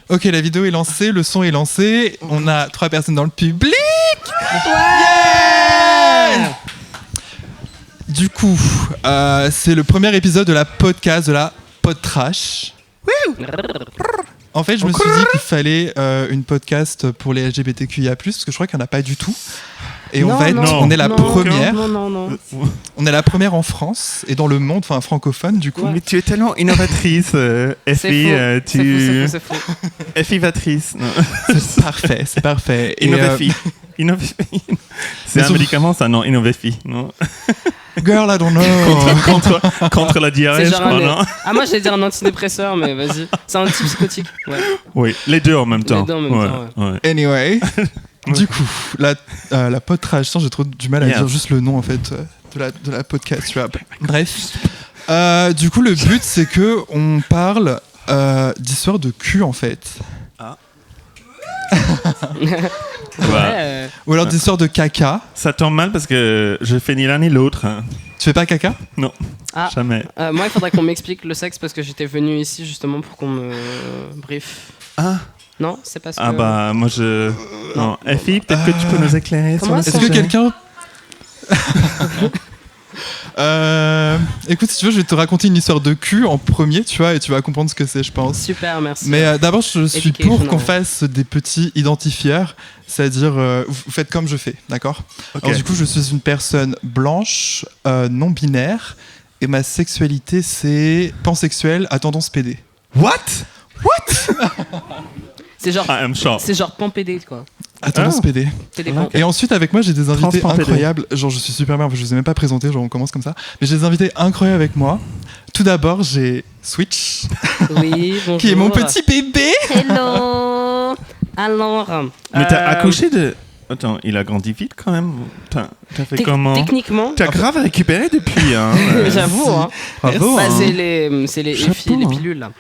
Ok, la vidéo est lancée, le son est lancé. On a 3 personnes dans le public. Ouais. Du coup, c'est le premier épisode de la podcast de la Pod Trash. En fait, je me suis dit qu'il fallait une podcast pour les LGBTQIA+, parce que je crois qu'il n'y en a pas du tout. Et on est la première. Non. On est la première en France et dans le monde, enfin francophone du coup. Ouais. Mais tu es tellement innovatrice, Effie. C'est faux. Effivatrice. C'est parfait. Innovafi. C'est un médicament, ça, non? Innovafi, non? Girl, I don't know. contre la diarrhée, je crois, non? Ah, moi, j'allais dire un antidépresseur, mais vas-y. C'est un antipsychotique. Ouais. Oui, les deux en même temps. Ouais. Anyway, du coup, la Pod Trash, j'ai trop du mal à dire juste le nom en fait de la podcast. Tu vois. Bref, du coup, le but c'est que on parle d'histoire de cul en fait. Ou alors d'histoire de caca. Ça tombe mal parce que je fais ni l'un ni l'autre. Tu fais pas caca? Non, jamais. Moi, il faudrait qu'on m'explique le sexe parce que j'étais venu ici justement pour qu'on me brief. Non, c'est parce que... Ah bah, moi je... Non, Effie, peut-être que tu peux nous éclairer sur le sujet. Est-ce que quelqu'un... écoute, si tu veux, je vais te raconter une histoire de cul en premier, tu vois, et tu vas comprendre ce que c'est, je pense. Super, merci. Mais d'abord, je suis pour qu'on fasse des petits identifieurs, c'est-à-dire, vous faites comme je fais, d'accord? Alors du coup, je suis une personne blanche, non binaire, et ma sexualité, c'est pansexuelle à tendance PD. What? C'est genre pampédé, quoi. À tendance PD. Et ensuite, avec moi, j'ai des invités incroyables. Genre, je suis super bien, je vous ai même pas présenté, genre, on commence comme ça. Mais j'ai des invités incroyables avec moi. Tout d'abord, j'ai Switch. Oui, bonjour. Qui est mon petit bébé. Hello. Alors. Mais t'as accouché de... Attends, il a grandi vite quand même. T'as fait comment? Techniquement. T'as grave récupéré depuis, hein. J'avoue, hein. Bravo. C'est les pilules, là.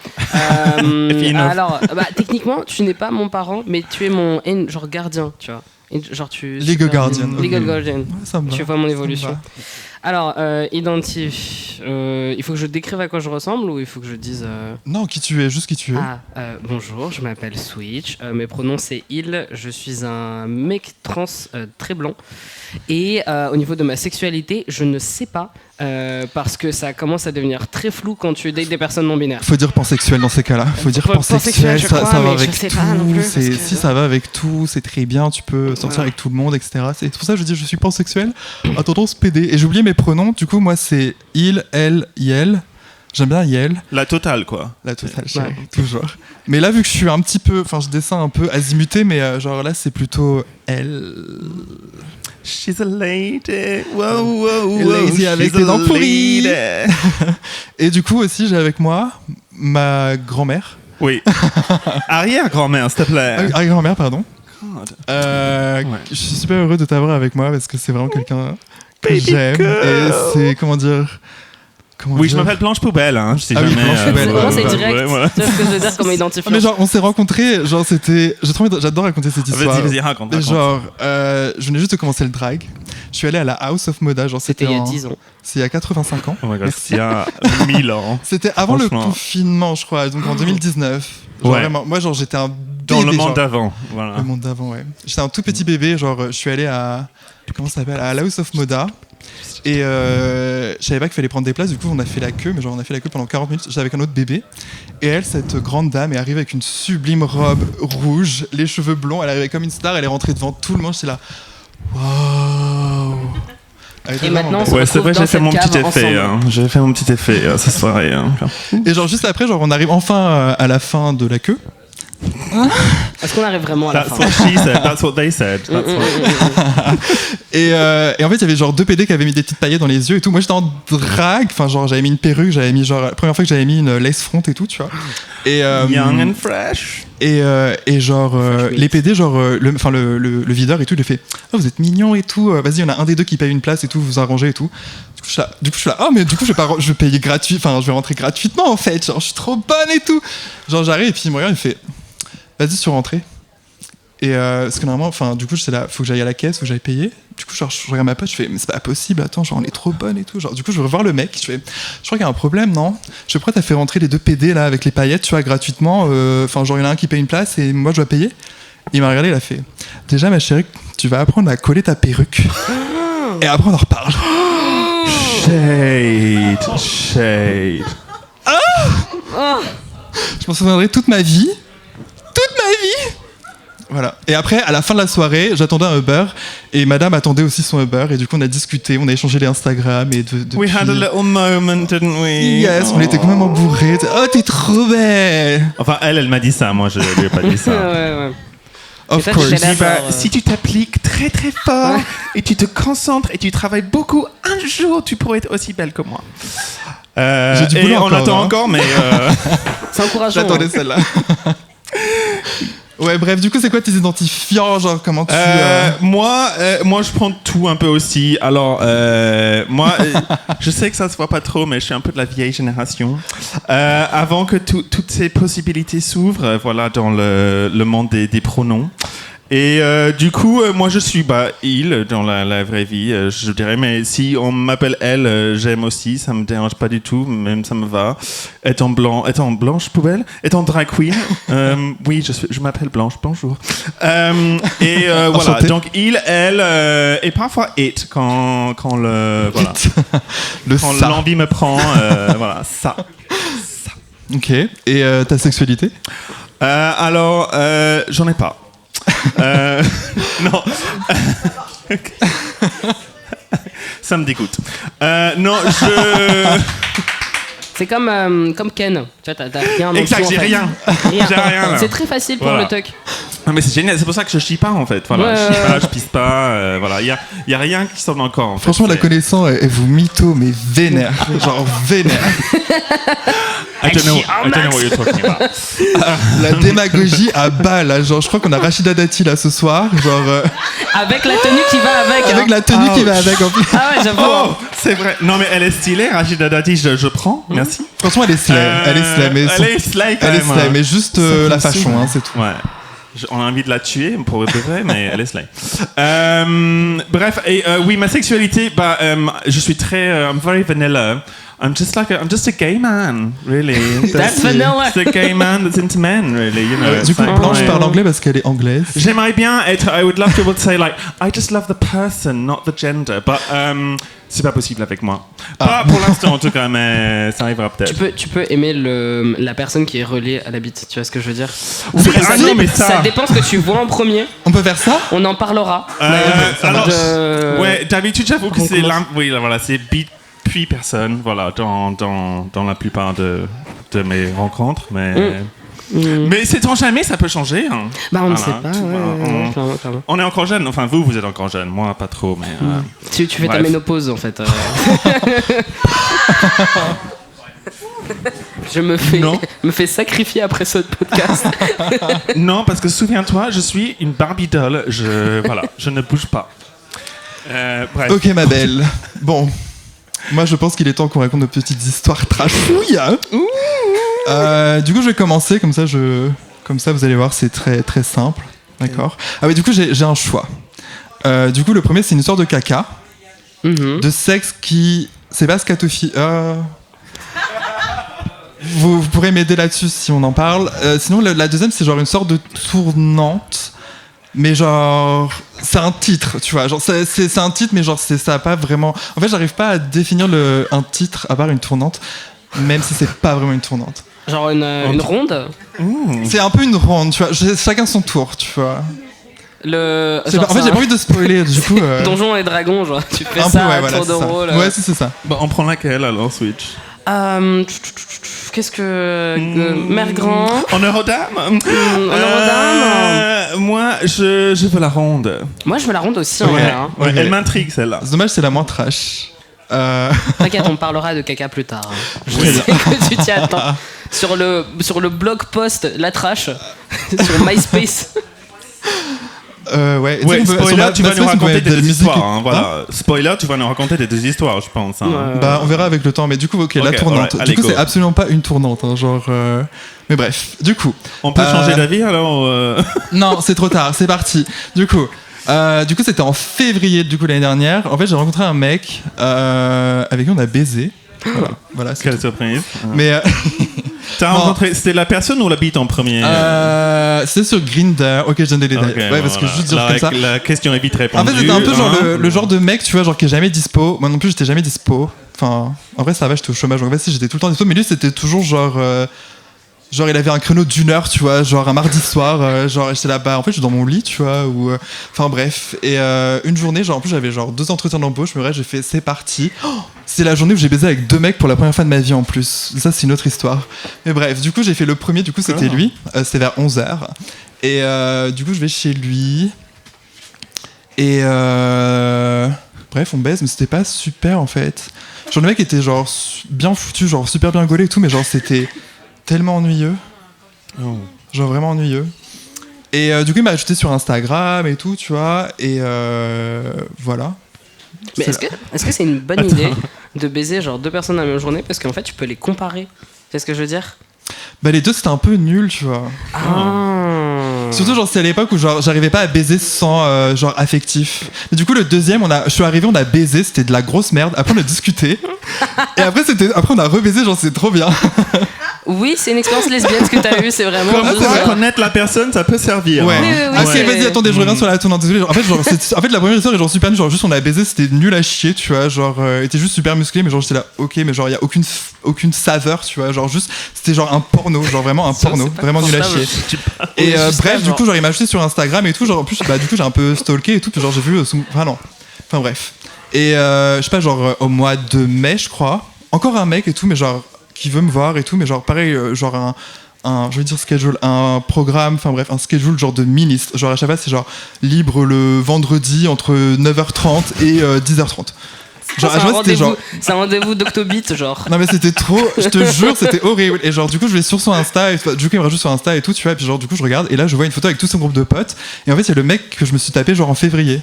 Alors, techniquement, tu n'es pas mon parent, mais tu es mon genre gardien, tu vois. Genre Legal Guardian. Legal Guardian. Ça me va. Tu vois mon évolution. Alors, identifie. Il faut que je décrive à quoi je ressemble ou il faut que je dise. Non, qui tu es, juste qui tu es. Bonjour, je m'appelle Switch. Mes pronoms c'est il. Je suis un mec trans très blanc. Et au niveau de ma sexualité, je ne sais pas. Parce que ça commence à devenir très flou quand tu dates des personnes non binaires. Faut dire pansexuel dans ces cas-là. Faut dire pansexuel, ça va avec tout. Si ça va avec tout, c'est très bien. Tu peux sortir avec tout le monde, etc. C'est pour ça que je dis je suis pansexuel à tendance PD. Et j'ai oublié mes pronoms. Du coup, moi c'est il, elle, yel. J'aime bien yel. La totale, quoi. La totale, toujours. Mais là, vu que je suis un petit peu, enfin, je descends un peu azimuté, mais genre là, c'est plutôt elle. She's a lady. Wow. Lazy avec les dents pourries. Et du coup aussi, j'ai avec moi ma grand-mère. Oui. Arrière-grand-mère, s'il te plaît. Arrière-grand-mère, pardon. Je suis super heureux de t'avoir avec moi parce que c'est vraiment quelqu'un que j'aime. Et c'est, comment dire... je m'appelle Blanche Poubelle, hein. Je sais jamais. Blanche Poubelle. C'est direct. Voilà. C'est ce que je veux dire comme identifiant. Mais genre, on s'est rencontrés, genre c'était... J'adore raconter cette histoire. Vas-y, raconte. Genre, je venais juste de commencer le drag. Je suis allé à la House of Moda, genre c'était il y a 10 ans. C'est il y a 85 ans. Oh my god, c'est il y a 1000 ans. C'était avant le confinement, je crois, donc en 2019. Genre vraiment, moi, genre, j'étais un bébé. Dans le monde d'avant, voilà. Le monde d'avant, ouais. J'étais un tout petit bébé, genre, je suis allé à... Comment ça s'appelle? À la House of Moda. Et je savais pas qu'il fallait prendre des places, du coup on a fait la queue, mais genre on a fait la queue pendant 40 minutes, j'étais avec un autre bébé. Et elle, cette grande dame, est arrivée avec une sublime robe rouge, les cheveux blonds, elle arrivait comme une star, elle est rentrée devant tout le monde, j'étais là, waouh. Et maintenant, c'est vrai, j'ai fait mon petit effet. J'ai fait mon petit effet cette soirée. Et genre juste après, genre on arrive enfin à la fin de la queue. Est-ce qu'on arrive vraiment à la fin? That's what she said, that's what they said. Et en fait, il y avait genre 2 PD qui avaient mis des petites paillettes dans les yeux et tout. Moi, j'étais en drague. Enfin, genre, j'avais mis une perruque, j'avais mis genre... La première fois que j'avais mis une lace front et tout, tu vois. Et, young and fresh. Et genre, les PD, genre, le videur et tout, il a fait « Oh, vous êtes mignons et tout. Vas-y, il y en a un des deux qui paye une place et tout, vous arrangez et tout. » Du coup, je suis là, oh, mais du coup, je vais payer gratuit. Enfin, je vais rentrer gratuitement, en fait. Genre, je suis trop bonne et tout. Genre, j'arrive et puis il me regarde, il fait... Vas-y, sur rentrée. Et parce que normalement, enfin, du coup, j'étais là, faut que j'aille à la caisse, faut que j'aille payer. du coup, genre, je regarde ma pote, je fais, mais c'est pas possible, attends, genre, on est trop bonne et tout. Genre, du coup, je vais revoir le mec, je fais, je crois qu'il y a un problème, non? Je fais, pourquoi t'as fait rentrer les 2 PD là avec les paillettes, tu vois, gratuitement? Enfin, genre, il y en a un qui paye une place et moi, je dois payer. Il m'a regardé, il a fait, déjà, ma chérie, tu vas apprendre à coller ta perruque. Et après, on en reparle. Shade. Je m'en souviendrai toute ma vie. Voilà. Et après, à la fin de la soirée, j'attendais un Uber et madame attendait aussi son Uber et du coup on a discuté, on a échangé les Instagram et We had a little moment, didn't we? Yes, on était complètement bourrés. Oh, t'es trop belle. Enfin, elle m'a dit ça, moi je lui ai pas dit ça. Ouais. Of toi, course. tu sais la- Si tu t'appliques très très fort et tu te concentres et tu travailles beaucoup, un jour tu pourrais être aussi belle que moi. J'ai du boulot et on encore, attend hein. encore, mais C'est encourageant. J'attendais hein. celle-là. Ouais, bref, du coup, c'est quoi tes identifiants? Genre, comment tu. moi, je prends tout un peu aussi. Alors, moi, je sais que ça se voit pas trop, mais je suis un peu de la vieille génération. Avant que toutes ces possibilités s'ouvrent, voilà, dans le monde des pronoms. Et du coup, moi je suis il dans la vraie vie, je dirais, mais si on m'appelle elle, j'aime aussi, ça me dérange pas du tout, même ça me va. Étant blanche poubelle, étant drag queen, oui, je m'appelle Blanche, bonjour. Voilà, Enchanté. donc il, elle, et parfois it quand voilà, quand ça. l'envie me prend, voilà, ça. Ok. Et ta sexualité? Alors, j'en ai pas. Non. Ça me dégoûte. Non, C'est comme Ken. Tu vois, t'as rien. en Exact, dessous, j'ai en fait. rien. J'ai rien, là. C'est très facile pour Voilà. le tuck. Non, mais c'est génial, c'est pour ça que je chie pas en fait. Voilà, Ouais, je chie pas, je pisse pas. Voilà, il y a rien qui sort encore. En fait. Franchement, la C'est- connaissance, elle vous mytho, mais vénère. Genre vénère. I don't know what you're talking about. La démagogie à bas, là. Genre, je crois qu'on a Rachida Dati là ce soir. Genre, Avec la tenue qui va avec. avec hein. la tenue qui va avec en plus. Ah ouais, j'avoue. Oh, c'est vrai. Non, mais elle est stylée, Rachida Dati, je prends. Merci. Franchement, elle est slay. Elle est slay, mais Elle est slay quand elle est même. slay, mais juste Ça la me fashion, saoule. hein, c'est tout. Ouais. On a envie de la tuer pour de vrai, mais elle est slay. Bref, et oui, ma sexualité, je suis très, I'm very vanilla. I'm just a gay man, really. That's vanilla. It's a gay man that's into men, really. You know. Du coup, it's like, Blanche ouais. parle anglais parce qu'elle est anglaise. J'aimerais bien être. I would love to be able to say like, I just love the person, not the gender. But c'est pas possible avec moi. Pas pour l'instant en tout cas, mais ça arrivera peut-être. Tu peux aimer la personne qui est reliée à la bite, tu vois ce que je veux dire? Oui, ah non, mais ça dépend ce que tu vois en premier, On peut faire ça? on en parlera. Alors, De- ouais, d'habitude j'avoue que On c'est commence. oui, là, voilà, c'est bit puis personne, voilà, dans la plupart de mes rencontres, mais sait-on jamais, ça peut changer. Hein. Bah on ne Voilà, sait pas, tu vois, ouais, clairement. on est encore jeune, enfin vous êtes encore jeune, moi pas trop, mais Tu fais ta Bref. ménopause en fait. Je me fais sacrifier après ce podcast. non, parce que souviens-toi, je suis une Barbie doll, je ne bouge pas. Bref. Ok, ma belle. Bon, moi je pense qu'il est temps qu'on raconte nos petites histoires trashouilles. Hein. Du coup, je vais commencer, comme ça vous allez voir, c'est très très simple. D'accord. Ah oui, du coup, j'ai un choix. Du coup, le premier, c'est une histoire de caca, de sexe qui. C'est pas scatophilie. Vous pourrez m'aider là-dessus si on en parle. Sinon, la deuxième, c'est genre une sorte de tournante. Mais genre, c'est un titre, tu vois. Genre, c'est un titre, mais genre, ça a pas vraiment. En fait, j'arrive pas à définir un titre à part une tournante, même si c'est pas vraiment une tournante. Genre une ronde. C'est un peu une ronde, tu vois. Chacun son tour, tu vois. Le. En fait, j'ai pas envie de spoiler, du coup. Donjons et Dragons, genre, tu fais Un ça peu, ouais, à voilà, tour de c'est ça. rôle. Ouais, c'est ça. Bah, on prend laquelle alors, Switch? Qu'est-ce que. Mère Grand. En Eurodame? Eurodame. Moi, je veux la ronde. Moi, je veux la ronde aussi, en Ouais. vrai. Hein. Ouais, Ok. elle m'intrigue celle-là. C'est dommage, c'est la moins trash. T'inquiète, on parlera de caca plus tard. hein. Je Très sais que tu t'y attends. Sur le blog post La Trash, sur MySpace. Ouais, Ouais, spoiler, tu vas nous raconter des deux musiques. histoires. Hein, voilà. Spoiler, tu vas nous raconter des deux histoires, je pense. Hein. Bah, on verra avec le temps. Mais du coup, ok, la Ok, tournante. alright, allez, Du coup, go. c'est absolument pas une tournante. Hein, genre. Mais bref, du coup. On peut changer d'avis alors Non, c'est trop tard. C'est parti. Du coup, Du coup, c'était en février du coup l'année dernière. En fait, j'ai rencontré un mec avec qui on a baisé. Voilà, c'est Quelle tout. surprise. Mais T'as Non. rencontré, c'était la personne ou la bite en premier? c'est sur Grindr. Ok, je donne des détails. Ok, Ouais, parce que voilà. juste dire La- comme ça. La question est vite En répondue. fait, c'était un peu genre hein. le genre de mec, tu vois, genre qui est jamais dispo. Moi non plus, j'étais jamais dispo. Enfin, en vrai, ça va, j'étais au chômage. Donc, en fait, si, j'étais tout le temps dispo. Mais lui, c'était toujours genre. Genre, il avait un créneau d'une heure, tu vois, genre un mardi soir. Genre, j'étais là-bas. En fait, je suis dans mon lit, tu vois. Ou, enfin, bref. Et une journée, genre, en plus, j'avais genre 2 entretiens d'embauche. Mais ouais, j'ai fait, c'est parti. Oh, c'est la journée où j'ai baisé avec 2 mecs pour la première fois de ma vie en plus. Ça, c'est une autre histoire. Mais bref, du coup, j'ai fait le premier. Du coup, c'était lui. C'était vers 11h. Et du coup, je vais chez lui. Et bref, on baise, mais c'était pas super en fait. Genre, le mec était genre bien foutu, genre super bien gaulé et tout, mais genre c'était tellement ennuyeux. Oh. Genre vraiment ennuyeux. Et du coup, il m'a ajouté sur Instagram et tout, tu vois. Et voilà. Mais C'est est-ce que c'est une bonne idée de baiser genre 2 personnes dans la même journée parce qu'en fait tu peux les comparer? C'est ce que je veux dire? Bah, les deux c'était un peu nul, tu vois. Surtout genre c'est à l'époque où genre j'arrivais pas à baiser sans genre affectif. Mais du coup le deuxième je suis arrivé, on a baisé, c'était de la grosse merde. Après on a discuté. Et après on a rebaisé, genre c'est trop bien. Oui, c'est une expérience lesbienne ce que t'as eu, c'est vraiment. Comme juste, quoi, connaître la personne, ça peut servir. Ouais. hein. Oui, oui, oui, Ah, ok, c'est- vas-y, attendez, je reviens sur la tournante. Désolé. En fait, la première histoire est genre super nulle. Genre, juste on a baisé, c'était nul à chier, tu vois. Genre, était juste super musclé, mais genre, j'étais là, ok, mais genre, il y a aucune saveur, tu vois. Genre, juste, c'était genre un porno, genre vraiment un porno, c'est pas vraiment nul à confortable. chier. Oui, Et juste bref, ça, du genre. coup, genre, il m'a ajouté sur Instagram et tout. Genre, en plus, bah, du coup, j'ai un peu stalké et tout. Puis, genre, j'ai vu enfin, non. Enfin, bref. Et je sais pas, genre, au mois de mai, je crois, encore un mec et tout, mais genre, qui veut me voir et tout, mais genre, pareil, genre, je veux dire schedule, un programme, enfin bref, un schedule genre de ministre. Genre à chaque fois, c'est genre libre le vendredi entre 9h30 et 10h30. Genre, à chaque fois, c'était genre. C'est un rendez-vous d'Octobit, genre. Non, mais c'était trop, je te jure, c'était horrible. Et genre, du coup, je vais sur son Insta, et du coup, il me rajoute sur Insta et tout, tu vois. Et puis, genre, du coup, je regarde, et là, je vois une photo avec tout son groupe de potes. Et en fait, il y a le mec que je me suis tapé, genre en février.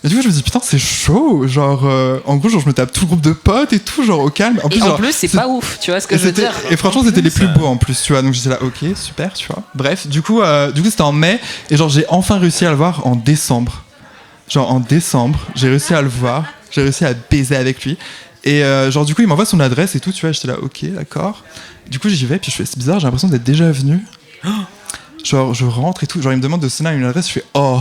Et du coup, je me dis, putain, c'est chaud. Genre, en gros, genre, je me tape tout le groupe de potes et tout, genre au calme. Et en genre, plus, c'est pas ouf, tu vois ce que et je veux c'était- dire? Et franchement, c'était les plus ça- beaux en plus, tu vois. Donc j'étais là, ok, super, tu vois. Bref, du coup, c'était en mai. Et genre, j'ai enfin réussi à le voir en décembre. Genre, en décembre, j'ai réussi à le voir. J'ai réussi à baiser avec lui. Et genre, du coup, il m'envoie son adresse et tout, tu vois. J'étais là, ok, d'accord. Du coup, j'y vais. Puis je fais, c'est bizarre, j'ai l'impression d'être déjà venu. Genre, je rentre et tout. Genre, il me demande de sonner à une adresse. Je fais, oh.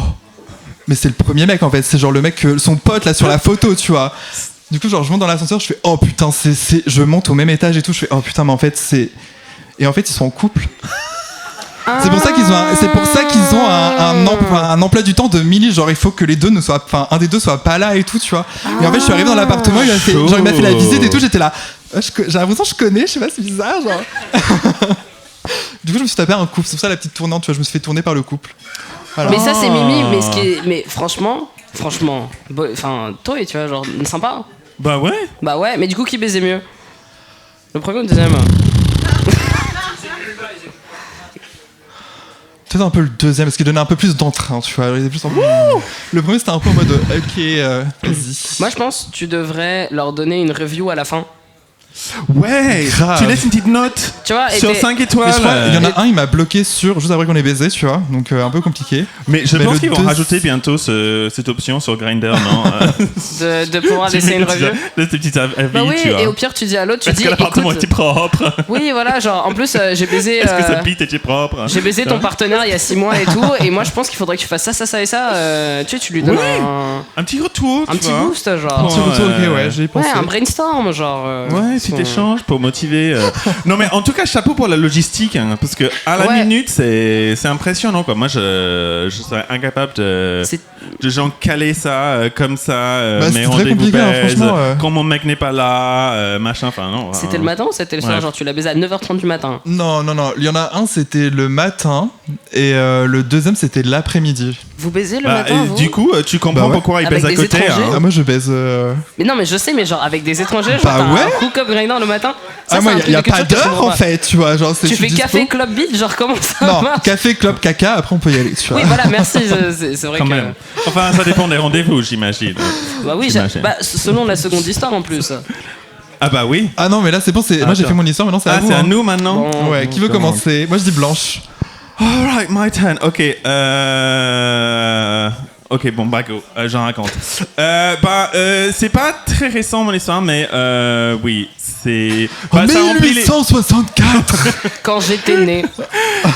Mais c'est le premier mec en fait. C'est genre le mec, son pote là sur la photo, tu vois. Du coup, genre, je monte dans l'ascenseur, je fais oh putain, je monte au même étage et tout, je fais oh putain, mais en fait, c'est. Et en fait, ils sont en couple. C'est pour ça qu'ils ont un emploi du temps de mini, genre il faut que les deux ne soient, enfin un des deux soit pas là et tout, tu vois. Et en fait, je suis arrivé dans l'appartement, il m'a fait la visite et tout, j'étais là. J'ai l'impression que je connais, je sais pas, c'est bizarre, genre. Du coup, je me suis tapé un couple, c'est pour ça la petite tournante, tu vois, je me suis fait tourner par le couple. Voilà. Mais ça, c'est Mimi, mais franchement, enfin, toi, tu vois, genre, sympa. Bah ouais. Bah ouais, mais du coup, qui baisait mieux? Le premier ou le deuxième? Peut-être un peu le deuxième, parce qu'il donnait un peu plus d'entrain, tu vois. Il était plus en... Wouh. Le premier, c'était un peu en mode ok, vas-y. Moi, je pense que tu devrais leur donner une review à la fin. Ouais. Grave. Tu laisses une petite note Tu vois, et sur t'es- 5 Mais étoiles. je crois, il y en a un, il m'a bloqué sur juste après qu'on ait baisé, tu vois, donc un peu compliqué. Mais je Mais pense le qu'ils vont deux- rajouter bientôt cette option sur Grindr, non? de pouvoir laisser une review. Laisse tes petites avis, Bah oui, tu vois. et au pire, tu dis à l'autre, tu Est-ce dis que l'appartement écoute, était propre? oui, voilà, genre, en plus, j'ai baisé. Est-ce que sa bite était propre? J'ai baisé ton partenaire il y a 6 mois et tout, et moi je pense qu'il faudrait que tu fasses ça et ça. Tu sais, tu lui donnes Ouais. un Un petit retour, tu petit vois. boost, Un genre. petit retour, ok, ouais, j'y ai pensé. Ouais, un brainstorm, genre. Ouais, petit échange pour motiver. Non, mais en tout cas, chapeau pour la logistique, hein, parce que à la Ouais. minute, c'est impressionnant, quoi. Moi, je serais incapable de C'est- genre caler ça comme ça, Bah, mes c'est très rendez-vous compliqué, hein, baise, franchement, quand mon mec n'est pas là, machin, enfin non. C'était le matin ou c'était le soir? Ouais. Genre, tu l'as baisé à 9h30 du matin. Non, il y en a un, c'était le matin, et le deuxième, c'était l'après-midi. Vous baisez le Bah, matin, et vous? du coup, tu comprends Bah ouais. pourquoi il Avec baise à des côté. étrangers. Ah, moi, je baise. Mais non, mais je sais, mais genre avec des étrangers, genre Bah t'as ouais. un hook-up grinder le matin. Ça, Ah, moi, c'est un il truc y a de culture pas que je d'heure comprends en pas. fait, tu vois. Genre, Tu je suis fais dispo. café, club, beat, genre comment ça Non, marche? café, club, caca, après on peut y aller, tu vois. Oui, voilà, merci. C'est vrai Quand que. même. Enfin, ça dépend des rendez-vous, j'imagine. Bah oui, J'imagine. bah, selon la seconde histoire en plus. Ah bah oui. Ah non, mais là, c'est bon, moi j'ai Attends. fait mon histoire, maintenant c'est à Ah, vous. c'est à hein. nous maintenant. Bon. Ouais, qui veut commencer? Moi je dis Blanche. Alright, my turn. Ok. Ok, bon, bah go, j'en raconte. C'est pas très récent mon histoire, mais oui, c'est... En ça remplit 1864 Quand j'étais né.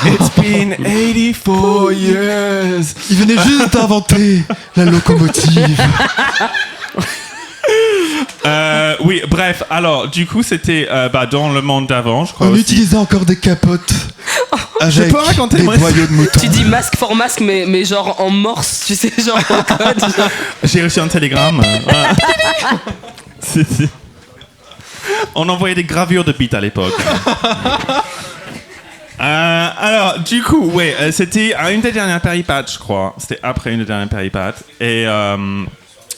It's been 84 years. Il venait juste d'inventer la locomotive. Oui, bref, alors, du coup, c'était dans le monde d'avant, je crois On aussi. utilisait encore des capotes Je avec peux raconter, des moi, boyaux de mouton. Tu dis masque for masque, mais genre en morse, tu sais, genre en code. Genre. J'ai reçu un télégramme. C'est- On envoyait des gravures de beats à l'époque. Alors, du coup, ouais, c'était une des dernières péripates, je crois. C'était après une des dernières péripates. Et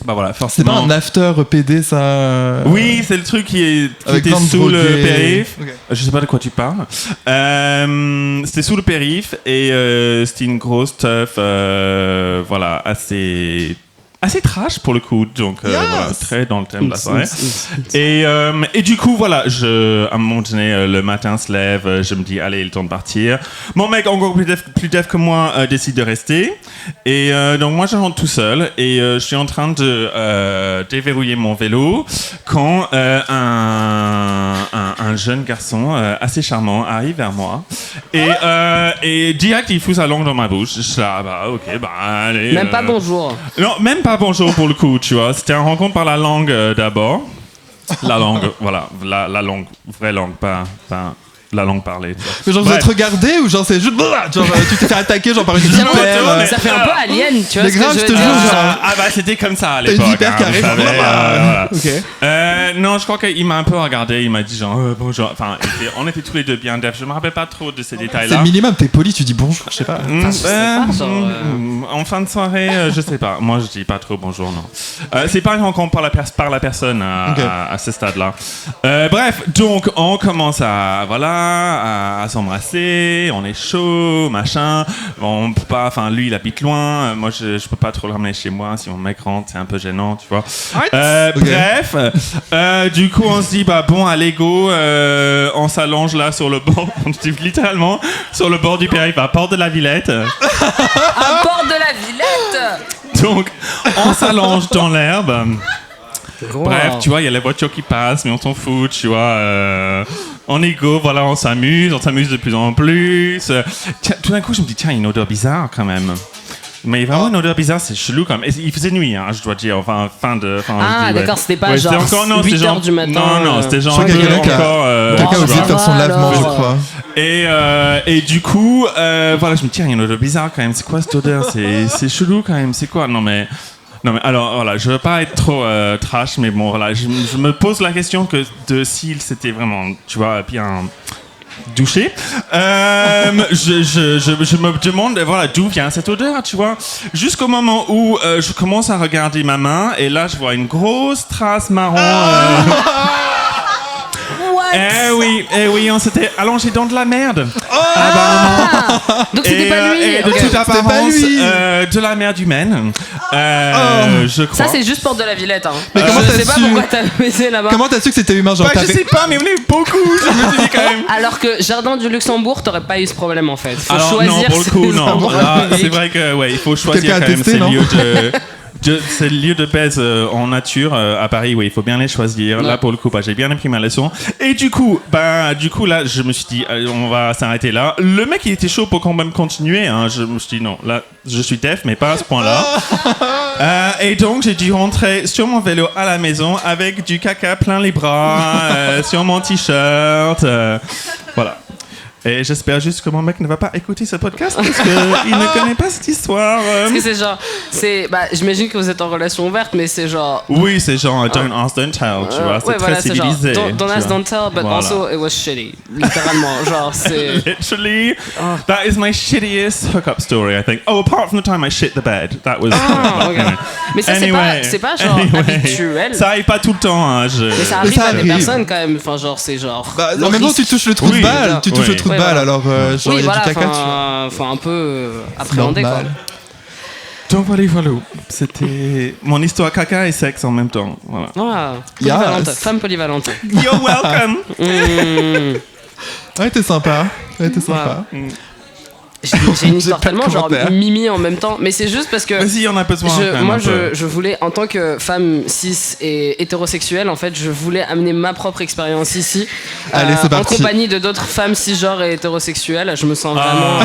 voilà, C'est forcément. pas un after PD, ça. Oui, c'est le truc qui Avec était plein de sous le drogués. périph. Ok. Je sais pas de quoi tu parles. C'était sous le périph et c'était une grosse teuf, voilà, assez trash pour le coup, donc voilà, très dans le thème de la soirée. Et du coup, voilà, à un moment donné, le matin se lève, je me dis, allez, il est temps de partir. Mon mec, encore plus def que moi, décide de rester. Et donc, moi, je rentre tout seul et je suis en train de déverrouiller mon vélo quand un jeune garçon assez charmant arrive vers moi et direct, il fout sa langue dans ma bouche. Je suis là, ok, allez. Même pas bonjour. Non, même pas bonjour pour le coup, tu vois. C'était une rencontre par la langue d'abord. La langue, voilà. La langue, vraie langue, pas la langue parlée. Tu vois. Mais genre, vous Bref. êtes regardé ou genre, c'est juste. Genre, tu t'es fait attaquer genre par une Bien, vipère. ça fait un peu alien, tu vois. Mais ce que grave, je je veux te dire. jure, genre. C'était comme ça à T'as l'époque. une vipère qui arrive. vous savez, voilà. Ok. Non, je crois qu'il m'a un peu regardé. Il m'a dit genre bonjour. Enfin, on était tous les deux bien def. Je me rappelle pas trop de ces C'est détails-là. le minimum, t'es poli, tu dis bonjour, je sais pas. je sais pas, genre, En fin de soirée, je sais pas. Moi, je dis pas trop bonjour, non. C'est pas une rencontre par la personne à ce stade-là. Bref, donc on commence à s'embrasser. On est chaud, machin. On peut pas. Enfin, lui, il habite loin. Moi, je peux pas trop le ramener chez moi. Si mon mec rentre, c'est un peu gênant, tu vois. Bref, du coup, on se dit bon, allez go. On s'allonge là sur le bord. On se dit littéralement sur le bord du périph', à Porte de la Villette. À Porte de la Villette. Donc, on s'allonge dans l'herbe. Wow. Bref, tu vois, il y a les voitures qui passent, mais on s'en fout, tu vois. On est go, voilà, on s'amuse de plus en plus. Tiens, tout d'un coup, je me dis, tiens, il y a une odeur bizarre quand même. Mais vraiment une odeur bizarre, c'est chelou quand même. Et il faisait nuit, hein, je dois dire. Enfin, D'accord, c'était pas genre c'était encore, non, 8 c'était heures genre, du matin. Non, c'était genre Je crois qu'il y a quelqu'un encore. Quelqu'un a tu oublié vois. de faire son va, lavement, je alors. crois. Et du coup, voilà, je me dis, tiens, il y a une odeur bizarre quand même. C'est quoi cette odeur? C'est chelou quand même. C'est quoi? Non mais alors voilà, je veux pas être trop trash, mais bon voilà, je me pose la question s'il s'était vraiment, tu vois, bien douché. Je me demande, voilà, d'où vient cette odeur, tu vois, jusqu'au moment où je commence à regarder ma main et là je vois une grosse trace marron. Eh oui, on s'était allongé dans de la merde. Donc c'était pas lui. Et de Ok. toute apparence, pas lui. de la merde humaine. Je crois. Ça c'est juste Porte de la Villette. Hein. Mais comment je t'as sais pas su pourquoi t'as baisé là-bas. Comment t'as su que c'était humain? Genre, Bah, t'as je fait- sais pas, mais on est beaucoup. Je me suis dit quand même. Alors que Jardin du Luxembourg, t'aurais pas eu ce problème en fait. Faut Alors choisir. non, pour le coup, ses non. endroits Là, c'est publics. vrai que ouais, il faut choisir Quelqu'un a quand même testé, ces non lieux ces lieux de baise en nature à Paris, oui, il faut bien les choisir. Ouais. Là, pour le coup, j'ai bien appris ma leçon. Et du coup, là, je me suis dit, on va s'arrêter là. Le mec, il était chaud pour quand même continuer. Hein. Je me suis dit, non, là, je suis def, mais pas à ce point-là. Et donc, j'ai dû rentrer sur mon vélo à la maison avec du caca plein les bras, sur mon t-shirt. Voilà. Et j'espère juste que mon mec ne va pas écouter ce podcast parce qu'il ne connaît pas cette histoire. Parce que c'est genre, j'imagine que vous êtes en relation ouverte, mais c'est genre. Oui, c'est genre don't ask, don't tell, tu vois, c'est ouais, très voilà, c'est genre, civilisé. don't tu ask, vois. don't tell, but Voilà. also it was shitty. Littéralement, genre c'est. Literally, that is my shittiest hookup story, I think. Oh, apart from the time I shit the bed, that was. Ok. Mais ça c'est pas genre habituel. Ça arrive pas tout le temps. Hein, Mais ça arrive ça à des arrive. personnes quand même. Enfin genre c'est genre. Bah, le en même temps, risque- tu touches le trou de Oui. balle. Tu touches Oui. le trou de Ouais, balle, voilà. alors genre, il Oui y a voilà, du caca dessus. faut un peu appréhender quoi. Normal. Donc voilà, c'était mon histoire caca et sexe en même temps. Voilà. Ah, Yes. polyvalente, femme polyvalente. You're welcome. Mmh. Ouais, t'es sympa. Ouais, t'es sympa. j'ai une histoire J'ai pas de tellement genre commentaire. mimi en même temps, mais c'est juste parce que Vas-y, on a besoin. quand même un peu. je voulais, en tant que femme cis et hétérosexuelle, en fait, je voulais amener ma propre expérience ici, Allez, c'est en parti. compagnie de d'autres femmes cisgenres et hétérosexuelles. Je me sens vraiment.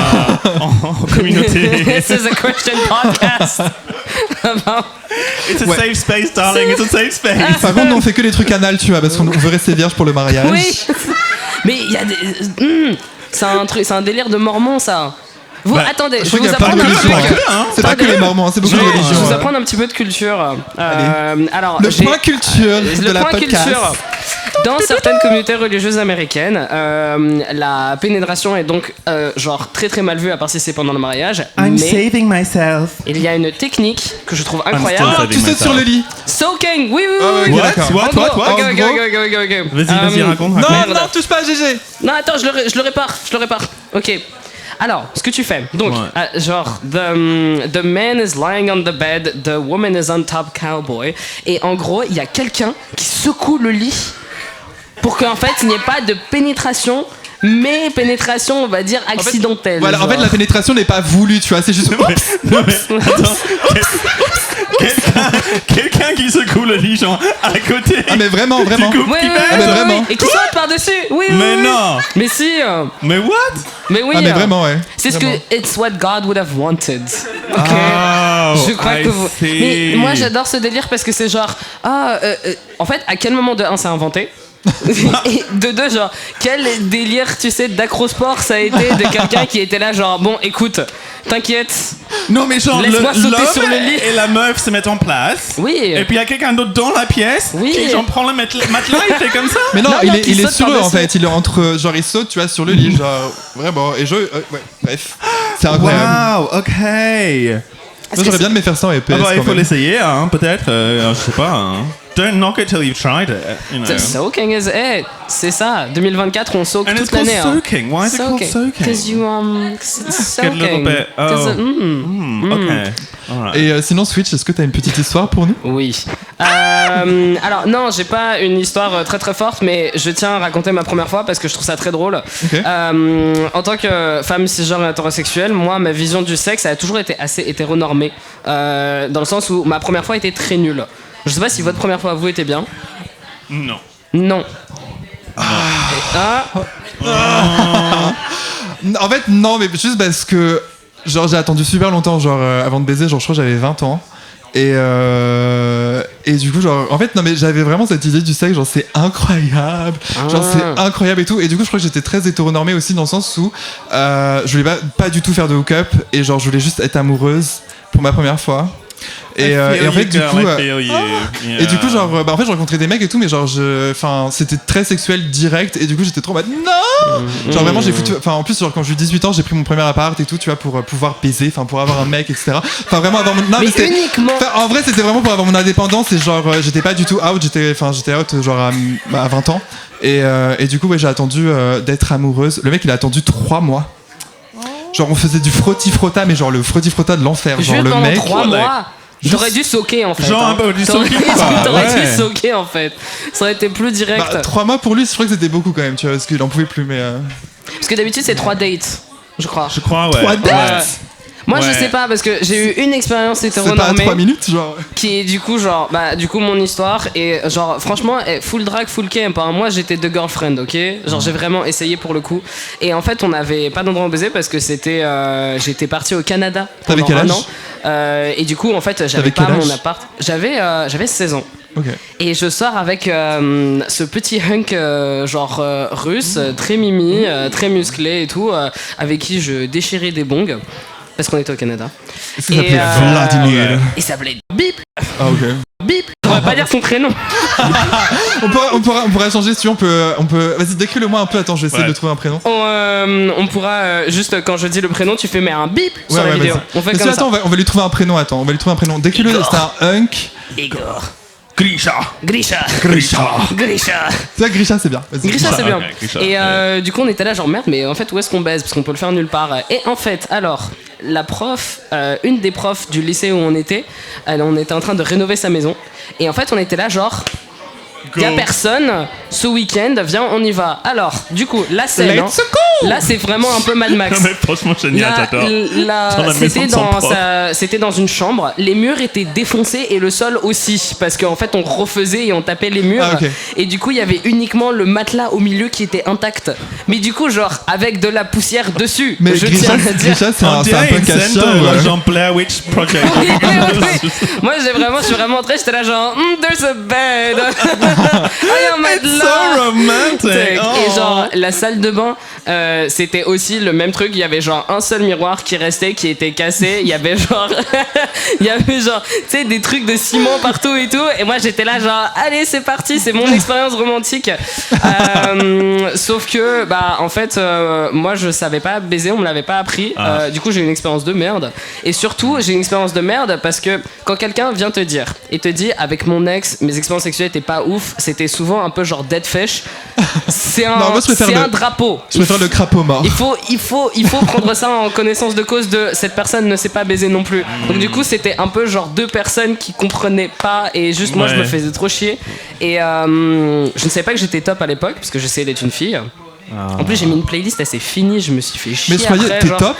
En communauté. This is a Christian podcast. It's a Ouais. safe space, darling. It's a safe space. Par contre, nous, on fait que les trucs anal, tu vois, parce qu'on veut rester vierge pour le mariage. Oui, mais il y a des. C'est un délire de mormon, ça. Vous, Bah, attendez, Je je crois vais qu'il y vous a plein de apprendre un religions. truc. Hein. C'est pas que les mormons, c'est beaucoup de Je vais religions. vous ouais. apprendre un petit peu de culture. Alors, Le j'ai- point culture de le la point podcast. culture. Dans certaines communautés religieuses américaines, la pénétration est donc genre très très mal vue, à part si c'est pendant le mariage. Mais saving myself. il y a une technique que je trouve still incroyable. saving Tu sautes sur le lit. Soaking, oui, oui, Ah ouais, oui. ok, What? d'accord. What? En gros, What? ok, En ok, gros- ok, ok, ok. Vas-y, raconte. Non, Merde. non, touche pas à GG. Non, attends, je le répare. Ok. Alors, ce que tu fais, donc, Ouais. genre, the man is lying on the bed, the woman is on top cowboy, et en gros, il y a quelqu'un qui secoue le lit pour qu'en fait, il n'y ait pas de pénétration, mais pénétration, on va dire, accidentelle. Voilà, en genre. fait, la pénétration n'est pas voulue, tu vois, c'est juste. Non, mais attends. Quelqu'un qui secoue le lit, genre, à côté. Ah, mais vraiment, vraiment. Du coup, Oui, qui oui, baise. Ah, mais vraiment. et qui saute par-dessus. Oui, oui, Mais oui. non. Mais si. Mais what? Mais oui. Ah, mais vraiment, ouais. C'est ce Vraiment. que it's what God would have wanted. Ok. Oh, Je crois I que vous. see. Mais moi j'adore ce délire parce que c'est genre en fait à quel moment de un c'est inventé et de deux genre quel délire tu sais d'acrosport ça a été de quelqu'un qui était là genre bon écoute t'inquiète Non, mais genre, Laisse-moi sauter l'homme sur le lit. et la meuf se mettent en place. Oui. Et puis il y a quelqu'un d'autre dans la pièce Oui. qui, genre, prend le matelas, il fait comme ça. Mais non, Non, il non, est, qui il est saute sur eux en par-dessus. fait. Il est entre. Genre, il saute, tu vois, sur le lit. Genre, vraiment. Et ouais, bref. C'est incroyable. Wow, ok. Moi, j'aurais bien de me faire ça en EPS. Ah bah, il quand faut même. l'essayer, hein, peut-être. Je sais pas. Hein. Don't knock it till you've tried it. You know. The soaking is it. C'est ça. 2024 on soak And it's toute called l'année. hein. soaking. Why is it called soaking? Because you 'cause it's Get a little soaking. bit- oh. 'Cause Ok. Alright. Et sinon, Switch, est-ce que t'as une petite histoire pour nous? Oui. Alors non, j'ai pas une histoire très très forte, mais je tiens à raconter ma première fois parce que je trouve ça très drôle. Ok. En tant que femme cisgenre et hétérosexuelle, moi, ma vision du sexe a toujours été assez hétéronormée, dans le sens où ma première fois était très nulle. Je sais pas si votre première fois à vous était bien. Non. Non. En fait, non, mais juste parce que. Genre, j'ai attendu super longtemps, genre, avant de baiser. Genre, je crois que j'avais 20 ans. Et du coup, genre, en fait, non, mais j'avais vraiment cette idée du sexe, genre, c'est incroyable. Genre, c'est incroyable et tout. Et du coup, je crois que j'étais très hétéronormée aussi, dans le sens où je voulais pas du tout faire de hook-up. Et genre, je voulais juste être amoureuse pour ma première fois. Et en fait, du coup. Et du coup, genre, en fait, je rencontrais des mecs et tout, mais genre, c'était très sexuel direct, et du coup, j'étais trop en mode non! Genre, vraiment, j'ai foutu. Enfin, en plus, genre, quand j'ai eu 18 ans, j'ai pris mon premier appart et tout, tu vois, pour pouvoir baiser, enfin, pour avoir un mec, etc. Enfin, vraiment avoir mon. Non, Mais c'était- uniquement. Enfin, en vrai, c'était vraiment pour avoir mon indépendance, et genre, j'étais pas du tout out, j'étais out, genre, à 20 ans. Et du coup, ouais, j'ai attendu d'être amoureuse. Le mec, il a attendu 3 mois. Genre, on faisait du frotti-frotta, mais genre, le frotti-frotta de l'enfer. Genre, Juste le pendant mec. 3 Ouais. mois. J'aurais dû soquer en fait. Genre hein. un peu du T'aurais soaking, quoi. t'aurais Ouais. dû soquer en fait. Ça aurait été plus direct. Bah, 3 mois pour lui, je crois que c'était beaucoup quand même, tu vois, parce qu'il en pouvait plus, mais. Parce que d'habitude c'est 3 dates, je crois. Je crois, ouais. 3 dates Ouais. Moi je Ouais. sais pas parce que j'ai eu une expérience C'est pas à hétéronormée 3 minutes, genre. qui est du coup genre mon histoire et genre franchement full drag full camp hein. Moi j'étais de girlfriend, ok, genre j'ai vraiment essayé pour le coup et en fait on n'avait pas d'endroit où baiser parce que c'était j'étais parti au Canada T'avais pendant quel un âge an et du coup en fait j'avais T'avais pas quel mon âge appart, j'avais 16 ans. Ok. Et je sors avec ce petit hunk genre russe, très mimi, très musclé et tout, avec qui je déchirais des bongs. Parce qu'on était au Canada. Est-ce que ça Et, s'appelait Vladimir? Il s'appelait Bip. Ah, ok. Bip. Je pourrais pas dire son prénom. On pourra changer si tu veux, on peut. Vas-y, décris-le-moi un peu. Attends, je vais essayer Ouais. de trouver un prénom. On pourra juste quand je dis le prénom, tu fais mais un bip sur la vidéo. vas-y. On fait Mais comme attends, ça. on va lui trouver un prénom. Attends, on va lui trouver un prénom. Décris-le, Igor. c'est un hunk. Igor. Grisha. Grisha. Grisha. Grisha. C'est ça, Grisha, c'est bien. Vas-y. Grisha, c'est bien. ok, Grisha, Et du coup, on était là, genre merde, mais en fait, où est-ce qu'on baise? Parce qu'on peut le faire nulle part. Et en fait, alors, la prof, une des profs du lycée où on était en train de rénover sa maison. Et en fait, on était là, genre, y a personne ce week-end, viens, on y va. Alors, du coup, la scène. Let's hein. go! Là, c'est vraiment un peu Mad Max. Non, mais franchement, génial, j'adore. Dans la maison de son prof. C'était dans une chambre. Les murs étaient défoncés et le sol aussi. Parce qu'en fait, on refaisait et on tapait les murs. Ah, ok. Et du coup, il y avait uniquement le matelas au milieu qui était intact. Mais du coup, genre, avec de la poussière dessus. Mais je tiens à dire. Grisha, c'est On un dirait peu une scène cache-ça. de genre Blair Witch Project. Oui, oui, oui. Moi, je suis vraiment entrée, j'étais là genre, there's a bed. I am at It's so last. romantic. Et genre, la salle de bain, c'était aussi le même truc. Il y avait genre un seul miroir qui restait, qui était cassé. Il y avait genre, tu sais, des trucs de ciment partout et tout. Et moi, j'étais là genre, allez, c'est parti, c'est mon expérience romantique. Sauf que, bah, en fait, moi, je savais pas baiser, on me l'avait pas appris. Du coup, j'ai eu une expérience de merde. Et surtout, j'ai une expérience de merde parce que quand quelqu'un vient te dire et te dit, avec mon ex, mes expériences sexuelles étaient pas ouf, c'était souvent un peu genre dead fish. C'est un, Non, moi, je préfère un drapeau. Je préfère le crapaud mort. Il faut prendre ça en connaissance de cause de cette personne ne sait pas baiser non plus. Donc du coup c'était un peu genre deux personnes qui comprenaient pas et juste moi je me faisais trop chier. Et je ne savais pas que j'étais top à l'époque parce que j'essayais d'être une fille. En plus j'ai mis une playlist assez finie, je me suis fait chier. Mais je croyais après, t'es genre... top.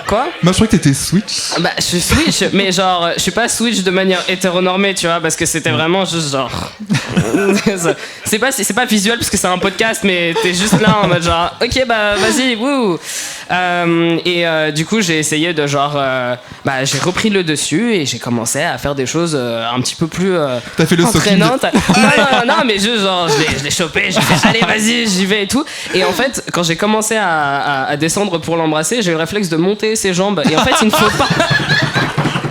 Quoi? Moi je croyais que t'étais Switch. Bah je suis Switch, mais genre je suis pas Switch de manière hétéronormée, tu vois, parce que c'était vraiment juste genre c'est pas visuel parce que c'est un podcast, mais t'es juste là en mode genre ok bah vas-y wouh. Du coup j'ai essayé de genre bah j'ai repris le dessus et j'ai commencé à faire des choses un petit peu plus T'as fait le entraînantes. Non mais juste genre je l'ai chopé, j'ai fait allez vas-y j'y vais et tout. Et en fait quand j'ai commencé à descendre pour l'embrasser, j'ai eu le réflexe de monter ses jambes et en fait il ne faut pas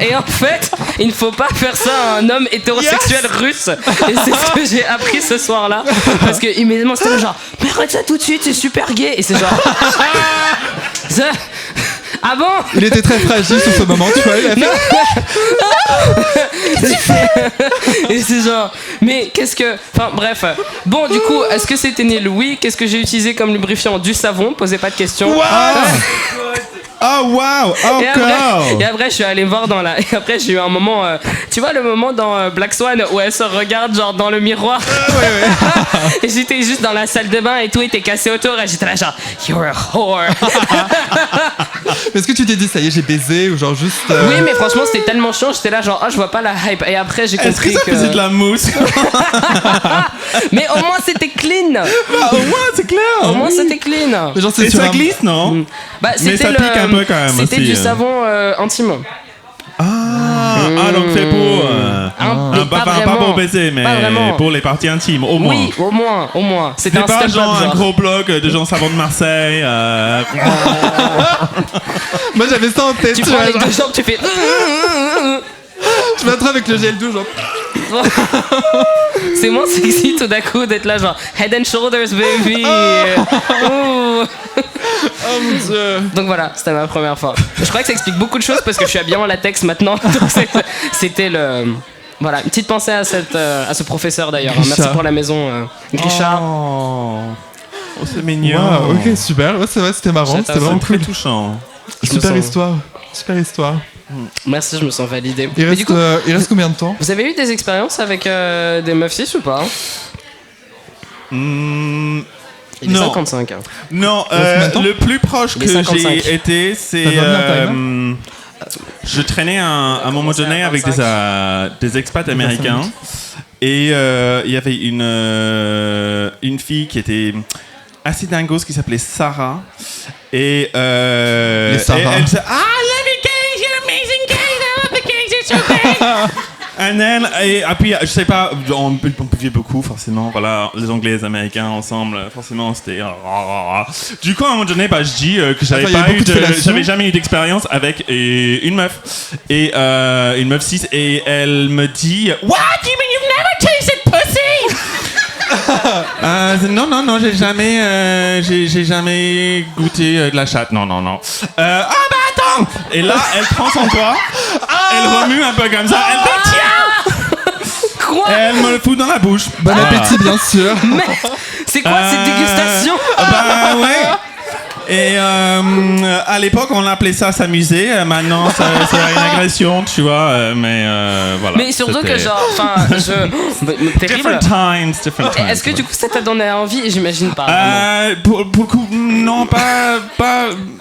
et en fait il ne faut pas faire ça à un homme hétérosexuel russe et c'est ce que j'ai appris ce soir là parce que immédiatement c'était genre mais arrête ça tout de suite c'est super gay et c'est genre ah bon. Il était très fragile sur ce moment, tu vois. Il a fait... Et c'est genre mais qu'est-ce que enfin bref bon du coup est-ce que c'était nul? Oui. Qu'est-ce que j'ai utilisé comme lubrifiant? Du savon, posez pas de questions. Oh wow! Oh et après je suis allé voir dans la... Et après j'ai eu un moment... tu vois le moment dans Black Swan où elle se regarde genre dans le miroir. Et j'étais juste dans la salle de bain et tout était cassé autour et j'étais là genre you're a whore. Est-ce que tu t'es dit ça y est j'ai baisé ou genre juste... Oui mais franchement c'était tellement chiant, j'étais là genre oh je vois pas la hype. Et après j'ai compris Est-ce que ça faisait de la mousse? Mais au moins c'était clean. Bah, au moins c'est clair. Au moins c'était clean. Genre, c'est Et sur ça un... glisse non? Bah, Mais ça pique un peu quand même c'était aussi, du savon intime. Ah donc c'est pour pas pour baiser mais pour les parties intimes au moins. Oui, au moins. C'était C'est un pas step genre up, un gros bloc de gens savants de Marseille. Moi j'avais ça en tête. Tu tu prends vois, les genre, deux jambes, tu fais. tu m'attrapes avec le gel douche genre... C'est moins sexy tout d'un coup d'être là genre Head and Shoulders baby. Ouh. Oh mon dieu. Donc voilà, c'était ma première fois. Je crois que ça explique beaucoup de choses parce que je suis habillé en latex maintenant. Donc c'était le... Voilà, une petite pensée à ce professeur d'ailleurs. Grisha. Merci pour la maison, Grisha. Oh, c'est mignon. Wow, ok super, ouais, c'est vrai c'était marrant, c'était vraiment Très cool. touchant. Super sens- histoire. Merci, je me sens validé. Il Mais reste, du coup, il reste combien de temps? vous avez eu des expériences avec des meufs cis ou pas? Hmm, Il est Non. 55. non, combien de temps le plus proche Il est que 55. j'ai été, c'est... Ça doit venir, je traînais à un moment donné avec des expats américains. Et il y avait une fille qui était assez dingos qui s'appelait Sarah. Et, Les Sarah. et elle disait I love you guys, you're amazing guys, I love the guys, you're so great. Et puis, je sais pas, on buvait beaucoup, forcément. Voilà, les Anglais et les Américains ensemble, forcément, c'était. Du coup, à un moment donné, je dis que Attends, il y a beaucoup de fellations. j'avais jamais eu d'expérience avec une meuf. Et une meuf cis, et elle me dit What? You mean you've never tasted pussy? Non, j'ai jamais goûté de la chatte. Non. Bah attends! Et là, elle prend son doigt, elle remue un peu comme ça, elle fait tiens! Quoi? Elle me le fout dans la bouche. Bon appétit bien sûr. Mais c'est quoi cette dégustation? Bah ouais. Et à l'époque, on appelait ça s'amuser. Maintenant, c'est une agression, tu vois. Mais voilà. Mais surtout que genre, terrible. Different times. Est-ce que du coup ça t'a donné envie? J'imagine pas. Pour le coup, non, pas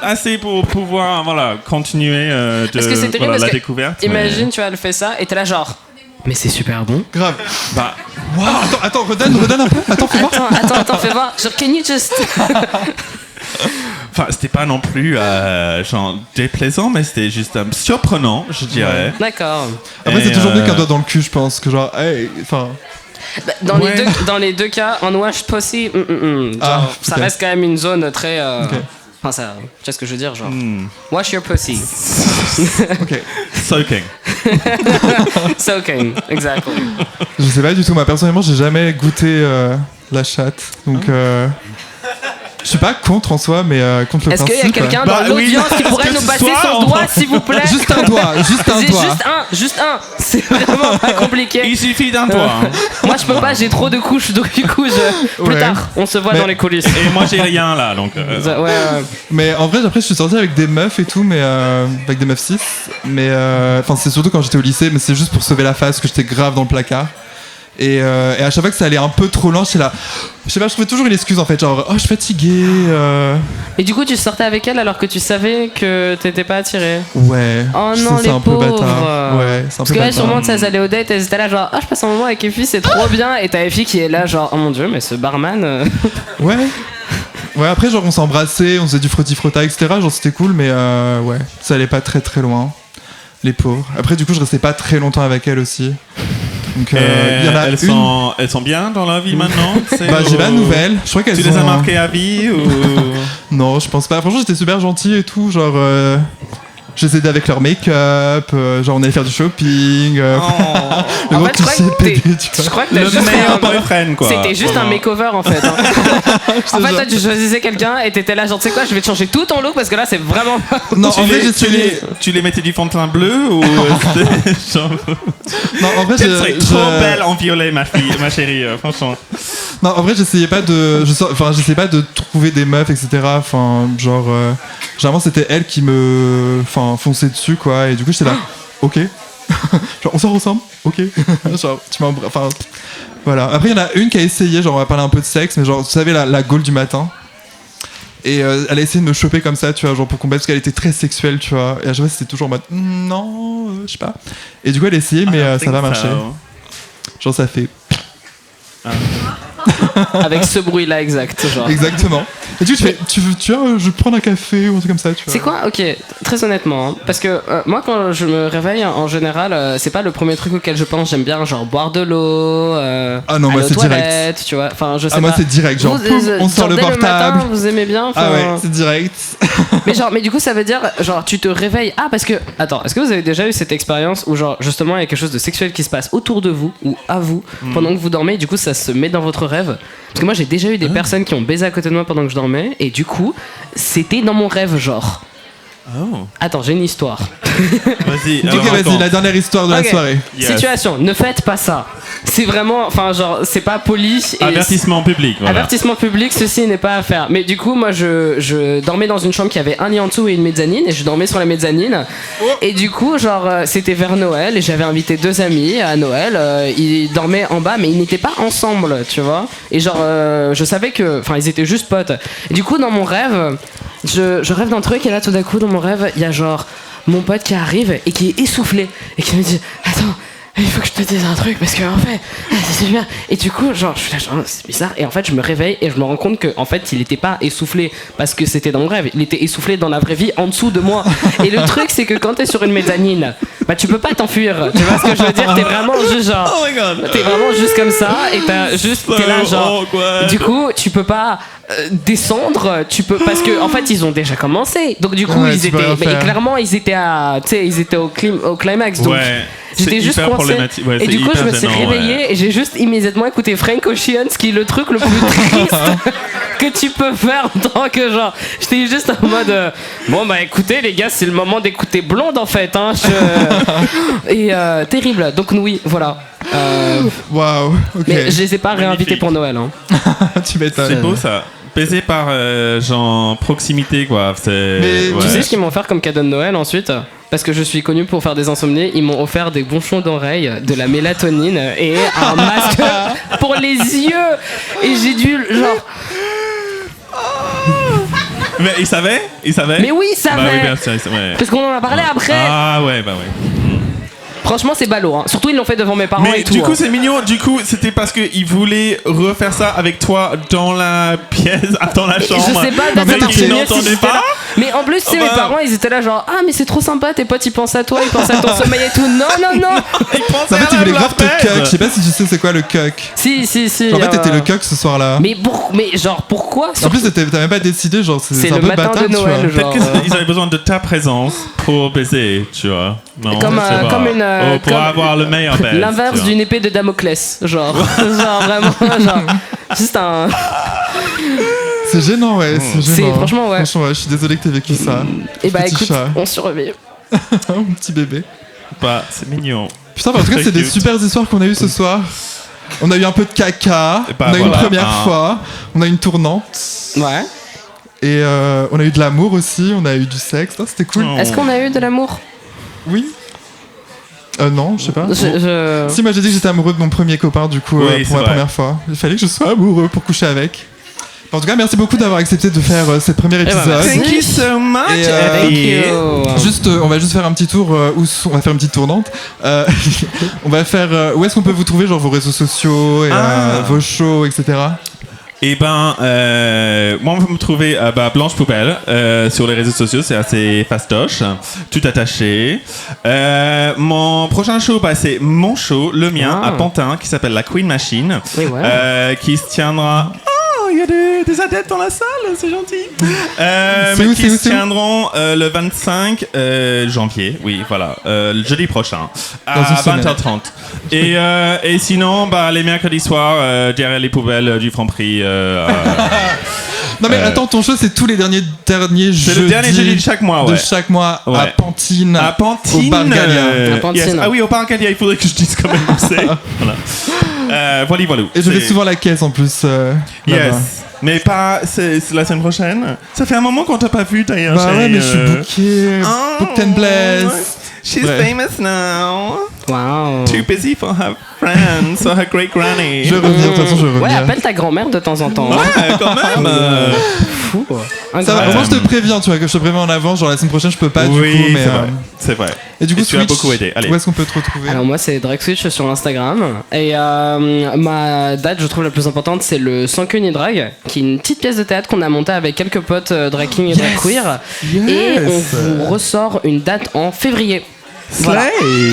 assez pour pouvoir continuer Est-ce que c'est terrible parce la que découverte. Imagine, tu vois, elle fait ça et t'es là genre. Mais c'est super bon. Grave. Bah, Wow, attends, redonne un peu. Attends, fais voir. Attends, fais voir. Genre, can you just. enfin, c'était pas non plus genre déplaisant, mais c'était juste surprenant, je dirais. D'accord. Après, c'est toujours mieux qu'un doigt dans le cul, je pense. Que genre, hey, enfin. Bah, dans les deux cas, unwashed pussy, genre, ça ok. reste quand même une zone très. Ok. Enfin, ça, tu sais ce que je veux dire, genre. Wash your pussy. Ok. Soaking. Soaking, exactly. Je sais pas du tout. Moi, personnellement, j'ai jamais goûté la chatte. Donc, je suis pas contre en soi, mais contre le Est-ce principe. qu'il y a quelqu'un Bah dans oui, l'audience qui est-ce pourrait que nous ce passer soir, son doigt, s'il vous plaît? Juste un doigt. Juste un. C'est vraiment pas compliqué. Il suffit d'un doigt. Hein. Moi, je peux pas, j'ai trop de couches, donc du coup, plus Ouais. tard, on se voit Mais- dans les coulisses. Et moi, j'ai rien là, donc. Ouais. Mais en vrai, après, je suis sorti avec des meufs et tout, mais avec des meufs 6. Mais enfin, c'est surtout quand j'étais au lycée, mais c'est juste pour sauver la face que j'étais grave dans le placard. Et à chaque fois que ça allait un peu trop lent, j'étais là. Je sais pas, je trouvais toujours une excuse en fait, genre, oh, je suis fatigué. Et du coup, tu sortais avec elle alors que tu savais que t'étais pas attiré. Ouais. Oh je sais, non, c'est les un peu pauvres. bâtard. Ouais, c'est un Parce peu que là, bâtard. sûrement, elles allaient au date, elles étaient là, genre, je passe un moment avec les filles, c'est trop bien. Et t'as les filles qui est là, genre, oh mon dieu, mais ce barman. Ouais. Ouais, après, genre, on s'embrassait, on faisait du frotti-frotta, etc. Genre, c'était cool, mais ouais, ça allait pas très très loin. Les pauvres. Après, du coup, je restais pas très longtemps avec elle aussi. Donc, il y en a elles sont bien dans la vie maintenant. Bah, j'ai la nouvelle. Je crois qu'elles Tu sont... les as marquées à vie ou... Non, je pense pas. Franchement, j'étais super gentil et tout. Genre, je les aidais avec leur make-up. Genre, on allait faire du shopping. Le En gros fait, je crois cliché que pédé, tu je vois. crois que t'as Le juste meilleur un- boyfriend, quoi. C'était juste un Vraiment. makeover en fait. Hein. En fait, toi, tu choisissais quelqu'un et t'étais là, genre, tu sais quoi, je vais te changer tout ton look parce que là, c'est vraiment. Non, en vrai, Tu les mettais du fond de teint bleu ou c'était genre... Non, en vrai, Tu serais trop belle en violet, ma chérie, franchement. Non, en vrai, j'essayais pas de. J'essayais pas de trouver des meufs, etc. Enfin, genre. Généralement, c'était elle qui me. Enfin, fonçait dessus, quoi. Et du coup, j'étais là. Ok. Genre, on sort ensemble. Ok. Genre, tu m'as. Enfin. Voilà. Après, il y en a une qui a essayé, genre, on va parler un peu de sexe, mais genre, tu savais, la gaule du matin. Et elle a essayé de me choper comme ça, tu vois, genre pour combattre, parce qu'elle était très sexuelle, tu vois. Et à chaque fois, c'était toujours en mode non, je sais pas. Et du coup, elle a essayé, mais ça va marcher. Genre, ça fait. Avec ce bruit-là exact, genre. Exactement. Et du coup, tu veux, je vais prendre un café ou un truc comme ça, tu vois. C'est quoi? Ok, très honnêtement, hein, parce que moi quand je me réveille en général, c'est pas le premier truc auquel je pense. J'aime bien genre boire de l'eau, Ah non, moi, aller aux c'est direct. toilettes, tu vois. Enfin, je sais Ah, moi, pas. c'est direct. Genre, Vous, poum, on sort genre, le dès portable. matin, vous aimez bien. Ah ouais, enfin, c'est direct. mais du coup, ça veut dire genre tu te réveilles. Ah parce que attends, est-ce que vous avez déjà eu cette expérience où genre justement il y a quelque chose de sexuel qui se passe autour de vous ou à vous pendant que vous dormez, et du coup ça se met dans votre rêve? Parce que moi j'ai déjà eu des personnes qui ont baisé à côté de moi pendant que je dormais, et du coup c'était dans mon rêve genre. Oh. Attends, j'ai une histoire. Vas-y. Ok, vas-y, la dernière histoire de Ok. la soirée. Yes. Situation, ne faites pas ça. C'est vraiment, enfin genre, c'est pas poli. Et Avertissement public, voilà. Avertissement public, ceci n'est pas à faire. Mais du coup, moi, je dormais dans une chambre qui avait un lit en dessous et une mezzanine, et je dormais sur la mezzanine. Et du coup, genre, c'était vers Noël, et j'avais invité 2 amis à Noël. Ils dormaient en bas, mais ils n'étaient pas ensemble, tu vois. Et genre, je savais que, enfin, ils étaient juste potes. Et du coup, dans mon rêve, je rêve d'un truc, et là, tout d'un coup, dans mon rêve, il y a genre mon pote qui arrive et qui est essoufflé et qui me dit attends, il faut que je te dise un truc parce que en fait c'est super. Et du coup genre je suis là genre c'est bizarre, et en fait je me réveille et je me rends compte que en fait il était pas essoufflé parce que c'était dans mon rêve, il était essoufflé dans la vraie vie en dessous de moi. Et le truc c'est que quand t'es sur une mezzanine, bah tu peux pas t'enfuir, tu vois ce que je veux dire, t'es vraiment juste genre Oh my god. t'es vraiment juste comme ça et t'es là genre du coup tu peux pas descendre, tu peux, parce que en fait ils ont déjà commencé, donc du coup Ouais, ils tu peux étaient, rien faire. clairement ils étaient à, tu sais, ils étaient au climax, donc Ouais. j'étais C'est juste hyper coincé. problématique. Ouais, Et c'est du coup je hyper me suis gênant, réveillé ouais. et j'ai juste immédiatement écouté Frank Ocean, ce qui est le truc le plus triste que tu peux faire en tant que genre, j'étais juste en mode bon bah écoutez les gars, c'est le moment d'écouter Blonde en fait, hein, et terrible, donc oui voilà. Waouh, ok. Mais je les ai pas réinvités Magnifique. pour Noël, hein. Tu m'étonnes. C'est beau ça. baiser par genre proximité quoi. Mais Tu sais ce qu'ils m'ont offert comme cadeau de Noël ensuite? Parce que je suis connu pour faire des insomnies, ils m'ont offert des bouchons d'oreilles, de la mélatonine et un masque pour les yeux. Et j'ai dû genre. Mais ils savaient? Mais oui, ils savaient. Bah oui, bien sûr, ils savaient. Parce qu'on en a parlé après. Ah ouais, bah ouais. Franchement, c'est ballot. Hein. Surtout, ils l'ont fait devant mes parents Mais et tout. du coup, hein. c'est mignon. Du coup, c'était parce qu'ils voulaient refaire ça avec toi dans la pièce, dans la chambre. Je sais pas, Mais peut-être t'étais- qu'ils n'entendaient pas. Mais en plus, c'est Oh, mes bah. parents, ils étaient là genre ah mais c'est trop sympa, tes potes ils pensent à toi, ils pensent à ton sommeil et tout. Non non non. Ils pensaient En fait, à ils voulaient la grave te fête. cuck. Je sais pas si tu sais c'est quoi le cuck. Si. En fait, t'étais le cuck ce soir-là. Mais genre pourquoi? En plus, t'as même pas décidé, genre, C'est c'est un le peu matin bâtard, de tu vois. Noël, Peut-être genre. qu'ils avaient besoin de ta présence pour baiser, tu vois. Non, Comme, je sais pas. comme une, Oh, pour comme avoir le meilleur baise. L'inverse tu vois. d'une épée de Damoclès, genre vraiment genre juste un. C'est gênant, ouais. C'est gênant. franchement, ouais. Franchement, ouais, je suis désolé que t'aies vécu ça. Et bah Petit écoute, chat. on survit. Mon petit bébé. Bah, c'est mignon. Putain, en tout cas, Très c'est des cute. super histoires qu'on a eues ce soir. On a eu un peu de caca, Et bah, on a eu une voilà. première Ah. fois, on a eu une tournante, Ouais. et on a eu de l'amour aussi, on a eu du sexe. Ah, c'était cool. Oh. Est-ce qu'on a eu de l'amour? Oui. Non, je sais pas. Je- Si, moi j'ai dit que j'étais amoureux de mon premier copain, du coup, Oui, pour c'est ma vrai. première fois. Il fallait que je sois amoureux pour coucher avec. En tout cas, merci beaucoup d'avoir accepté de faire ce premier ben, épisode. merci. Thank you so much, Et, Thank Effie. you. Juste, on va juste faire un petit tour on va faire une petite tournante. On va faire où est-ce qu'on peut vous trouver, genre vos réseaux sociaux, et, vos shows, etc. Eh ben, moi, on peut me trouver Blanche Poubelle sur les réseaux sociaux, c'est assez fastoche, tout attaché. Mon prochain show, c'est mon show, le mien, Ah. à Pantin, qui s'appelle la Queen Machine, Oui, ouais. qui se tiendra. Oh, il y a des adeptes dans la salle, c'est gentil. C'est Mais où, qui c'est où, se c'est où tiendront le 25 janvier, oui, voilà, le jeudi prochain, Dans à une semaine. 20h30. Et sinon, les mercredis soirs, derrière les poubelles du Franprix. Non mais attends, ton show c'est tous les derniers C'est le dernier jeudi de chaque mois, de ouais. chaque mois à Ouais. Pantine. À Pantine. Au Bar Gallia. À Pantine. Yes. Ah oui, au Bar Gallia, il faudrait que je dise quand même où c'est. Voilà. Voilà. Et je fais souvent la caisse en plus. Yes. là-bas. Mais pas. C'est la semaine prochaine. Ça fait un moment qu'on t'a pas vu d'ailleurs. Bah ouais, chérie, mais je suis booké. Booked and blessed. She's Ouais. famous now. Wow. Too busy for her friends, or her great granny. Je vais revenir, de toute façon, je vais Ouais, revenir. appelle ta grand-mère de temps en temps. Ouais, quand même. Fou. Ça va, Incroyable. moi je te préviens, tu vois, que je te préviens en avance, genre la semaine prochaine je peux pas du oui, coup, mais. c'est vrai. C'est vrai. Et du coup, tu as Switch, beaucoup aidé. Allez. où est-ce qu'on peut te retrouver Alors moi c'est DragSwitch sur Instagram et ma date je trouve la plus importante c'est le Sans queue ni drague qui est une petite pièce de théâtre qu'on a montée avec quelques potes drag king et drag queer et on vous ressort une date en février. Voilà.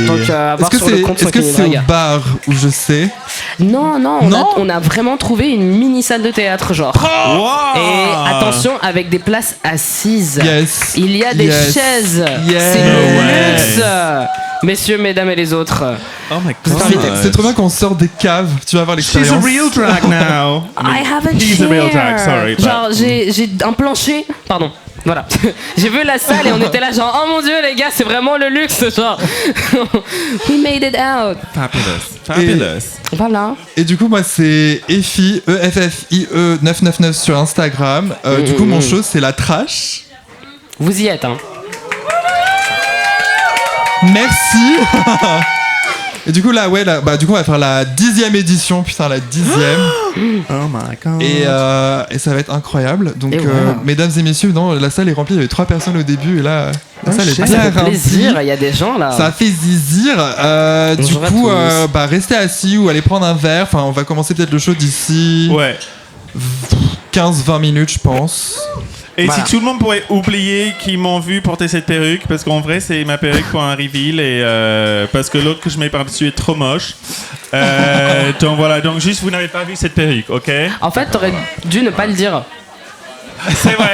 Donc à Est-ce voir que sur le compte Sans est-ce que queue ni c'est au drague. bar où je sais Non, Non. on a vraiment trouvé une mini salle de théâtre genre. Wow. Et attention avec des places assises. Yes. Il y a des Yes. chaises. Yes. C'est le Ouais. luxe. Messieurs, mesdames et les autres. Oh my C'est god. trop bien. C'est trop bien qu'on sort des caves, tu vas avoir She's a l'expérience. real drag now. I have a He's chair. a real drag, sorry. Genre, j'ai un plancher. Pardon. Voilà. J'ai vu la salle et on était là genre oh mon dieu les gars c'est vraiment le luxe genre. We made it out. Fabulous. Voilà. Et du coup, moi, c'est Effie, EFFIE 999 sur Instagram. Du coup, mon show, c'est La Trash. Vous y êtes hein. Merci. Et du coup, là, ouais, bah, du coup, on va faire la 10e édition. Putain, la 10e. Oh my god. Et ça va être incroyable. Donc, Et voilà. mesdames et messieurs, non, la salle est remplie. Il y avait 3 personnes au début. Et là, la salle est Ah, bien ça fait remplie. plaisir, il y a des gens là. Ça fait zizir. Du Bonjour à coup, tous. bah, restez assis ou allez prendre un verre. Enfin, on va commencer peut-être le show d'ici Ouais. 15-20 minutes, je pense. Et Voilà. si tout le monde pourrait oublier qu'ils m'ont vu porter cette perruque, parce qu'en vrai c'est ma perruque pour un reveal et parce que l'autre que je mets par-dessus est trop moche. Donc voilà, donc juste vous n'avez pas vu cette perruque, ok? En fait, t'aurais dû ne pas le dire. C'est vrai.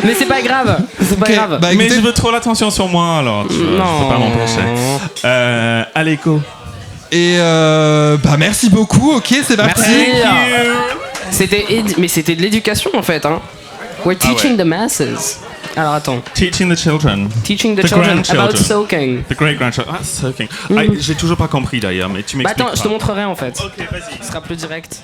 Mais c'est pas grave. C'est pas Ok, grave. bah, Mais écoutez, je veux trop l'attention sur moi alors. Je peux pas m'empêcher. Allez go. et bah merci beaucoup. Ok, c'est parti. Merci. Mais c'était de l'éducation en fait. Hein. We're teaching the masses. Alors attends. Teaching the children. Teaching the The children about grandchildren. soaking. The great grandchildren. Ah, soaking. Ah, j'ai toujours pas compris d'ailleurs, mais tu Bah m'expliques. attends, je te montrerai en fait. Ok, vas-y. Ce sera plus direct.